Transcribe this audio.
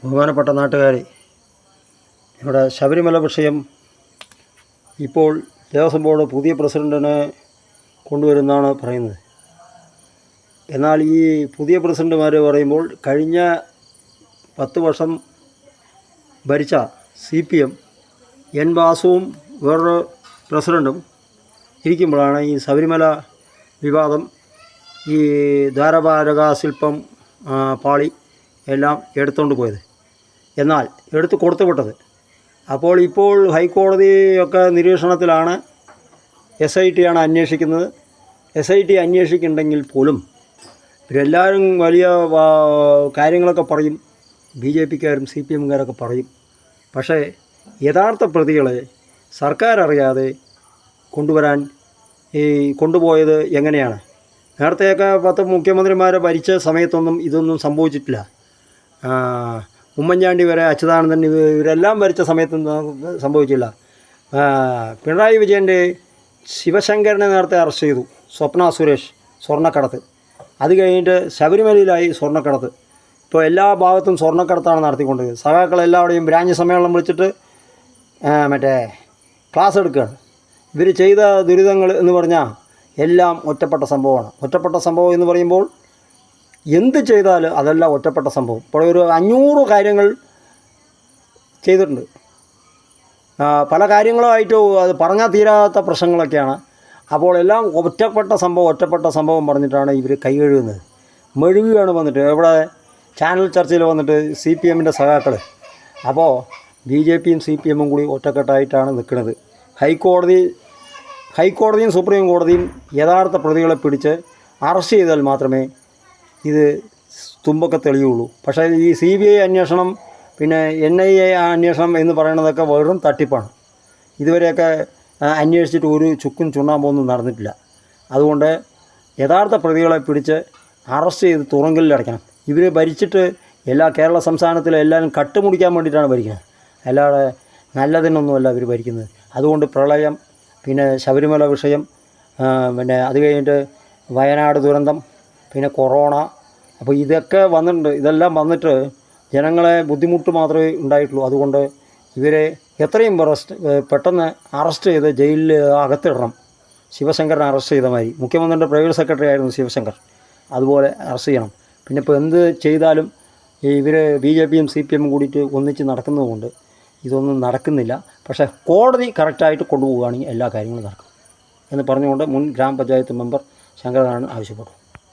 ബഹുമാനപ്പെട്ട നാട്ടുകാരെ, ഇവിടെ ശബരിമല വിഷയം ഇപ്പോൾ ദേവസ്വം ബോർഡ് പുതിയ പ്രസിഡൻറ്റിനെ കൊണ്ടുവരുമെന്നാണ് പറയുന്നത്. എന്നാൽ ഈ പുതിയ പ്രസിഡന്റുമാർ പറയുമ്പോൾ കഴിഞ്ഞ 10 വർഷം ഭരിച്ച CPM എൻ വാസുവും വേറൊരു പ്രസിഡൻറ്റും ഇരിക്കുമ്പോഴാണ് ഈ ശബരിമല വിവാദം, ഈ ദ്വാരപാലക ശില്പം പാളി എല്ലാം എടുത്തുകൊണ്ട് പോയത്, എന്നാൽ എടുത്ത് കൊടുത്തു വിട്ടത്. ഇപ്പോൾ ഹൈക്കോടതിയൊക്കെ നിരീക്ഷണത്തിലാണ്. SIT ആണ് അന്വേഷിക്കുന്നത്. SIT അന്വേഷിക്കുന്നുണ്ടെങ്കിൽ പോലും ഇവരെല്ലാവരും വലിയ കാര്യങ്ങളൊക്കെ പറയും, BJPക്കാരും CPMകാരൊക്കെ പറയും. പക്ഷേ യഥാർത്ഥ പ്രതികളെ സർക്കാർ അറിയാതെ കൊണ്ടുപോയത് എങ്ങനെയാണ്? നേരത്തെയൊക്കെ 10 മുഖ്യമന്ത്രിമാരെ ഭരിച്ച സമയത്തൊന്നും ഇതൊന്നും സംഭവിച്ചിട്ടില്ല. ഉമ്മൻചാണ്ടി വരെ, അച്യുതാനന്ദൻ, ഇവരെല്ലാം ഭരിച്ച സമയത്തൊന്നും സംഭവിച്ചില്ല. പിണറായി വിജയൻ്റെ ശിവശങ്കരനെ നേരത്തെ അറസ്റ്റ് ചെയ്തു. സ്വപ്ന സുരേഷ് സ്വർണ്ണക്കടത്ത്. അത് കഴിഞ്ഞിട്ട് ശബരിമലയിലായി സ്വർണ്ണക്കടത്ത്. ഇപ്പോൾ എല്ലാ ഭാഗത്തും സ്വർണ്ണക്കടത്താണ് നടത്തിക്കൊണ്ടിരിക്കുന്നത്. സഖാക്കളെല്ലാവരുടെയും ബ്രാഞ്ച് സമ്മേളനം വിളിച്ചിട്ട് ക്ലാസ് എടുക്കുകയാണ്. ഇവർ ചെയ്ത ദുരിതങ്ങൾ എന്ന് പറഞ്ഞാൽ എല്ലാം ഒറ്റപ്പെട്ട സംഭവമാണ്. ഒറ്റപ്പെട്ട സംഭവം എന്ന് പറയുമ്പോൾ എന്ത് ചെയ്താൽ അതെല്ലാം ഒറ്റപ്പെട്ട സംഭവം. ഇപ്പോൾ ഒരു 500 കാര്യങ്ങൾ ചെയ്തിട്ടുണ്ട്. പല കാര്യങ്ങളുമായിട്ട് അത് പറഞ്ഞാൽ തീരാത്ത പ്രശ്നങ്ങളൊക്കെയാണ്. അപ്പോൾ എല്ലാം ഒറ്റപ്പെട്ട സംഭവം പറഞ്ഞിട്ടാണ് ഇവർ കൈ കഴുകുന്നത്. മെഴുകുകയാണ് വന്നിട്ട് ഇവിടെ ചാനൽ ചർച്ചയിൽ വന്നിട്ട് CPMൻ്റെ സഖാക്കൾ. അപ്പോൾ BJPയും CPMും കൂടി ഒറ്റക്കെട്ടായിട്ടാണ് നിൽക്കുന്നത്. ഹൈക്കോടതിയും സുപ്രീം കോടതിയും യഥാർത്ഥ പ്രതികളെ പിടിച്ച് അറസ്റ്റ് ചെയ്താൽ മാത്രമേ ഇത് തുമ്പൊക്കെ തെളിയുള്ളൂ. പക്ഷേ ഈ CBI അന്വേഷണം, പിന്നെ NIA അന്വേഷണം എന്ന് പറയുന്നതൊക്കെ വെറും തട്ടിപ്പാണ്. ഇതുവരെയൊക്കെ അന്വേഷിച്ചിട്ട് ഒരു ചുക്കും ചുണ്ണാമ്പൊന്നും നടന്നിട്ടില്ല. അതുകൊണ്ട് യഥാർത്ഥ പ്രതികളെ പിടിച്ച് അറസ്റ്റ് ചെയ്ത് തുറങ്കലിൽ അടയ്ക്കണം. ഇവർ ഭരിച്ചിട്ട് കേരള സംസ്ഥാനത്തിലെ എല്ലാവരും കട്ടുമുടിക്കാൻ വേണ്ടിയിട്ടാണ് ഭരിക്കുന്നത്, അല്ലാതെ നല്ലതിനൊന്നുമല്ല ഇവർ ഭരിക്കുന്നത്. അതുകൊണ്ട് പ്രളയം, പിന്നെ ശബരിമല വിഷയം, പിന്നെ അത് കഴിഞ്ഞിട്ട് വയനാട് ദുരന്തം, പിന്നെ കൊറോണ, അപ്പോൾ ഇതൊക്കെ വന്നിട്ടുണ്ട്. ഇതെല്ലാം വന്നിട്ട് ജനങ്ങളെ ബുദ്ധിമുട്ട് മാത്രമേ ഉണ്ടായിട്ടുള്ളൂ. അതുകൊണ്ട് ഇവരെ എത്രയും പെട്ടെന്ന് അറസ്റ്റ് ചെയ്ത് ജയിലിൽ അകത്തിടണം. ശിവശങ്കരനെ അറസ്റ്റ് ചെയ്ത മാതിരി. മുഖ്യമന്ത്രിയുടെ പ്രൈവറ്റ് സെക്രട്ടറി ആയിരുന്നു ശിവശങ്കർ. അതുപോലെ അറസ്റ്റ് ചെയ്യണം. പിന്നെ ഇപ്പോൾ എന്ത് ചെയ്താലും ഇവർ BJPയും CPMും കൂടിയിട്ട് ഒന്നിച്ച് നടക്കുന്നതുകൊണ്ട് ഇതൊന്നും നടക്കുന്നില്ല. പക്ഷേ കോടതി കറക്റ്റായിട്ട് കൊണ്ടുപോവുകയാണെങ്കിൽ എല്ലാ കാര്യങ്ങളും നടക്കും എന്ന് പറഞ്ഞുകൊണ്ട് മുൻ ഗ്രാമപഞ്ചായത്ത് മെമ്പർ ശങ്കരനാരായണൻ ആവശ്യപ്പെട്ടു.